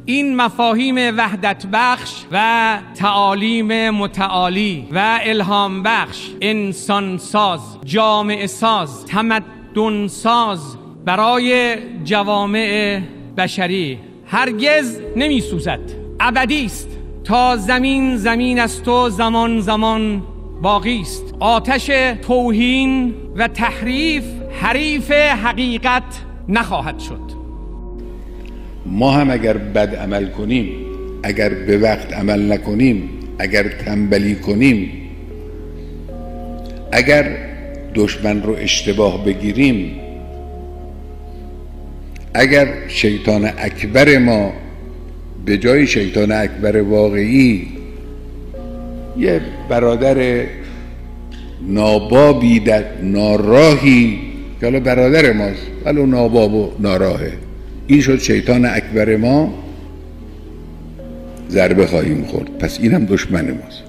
این مفاهیم وحدت بخش و تعالیم متعالی و الهام بخش، انسان ساز، جامعه ساز، تمدن ساز برای جوامع بشری هرگز نمی سوزد، ابدی است. تا زمین زمین است و زمان زمان باقی است. آتش توهین و تحریف حریف حقیقت نخواهد شد. ما هم اگر بد عمل کنیم، اگر به وقت عمل نکنیم، اگر تنبلی کنیم، اگر دشمن رو اشتباه بگیریم، اگر شیطان اکبر ما به جای شیطان اکبر واقعی یه برادر نابابی در ناراهی که حالا برادر ماست ولی ناباب و ناراهه، این شد شیطان اکبر ما، ضربه خواهیم خورد. پس این هم دشمن ماست.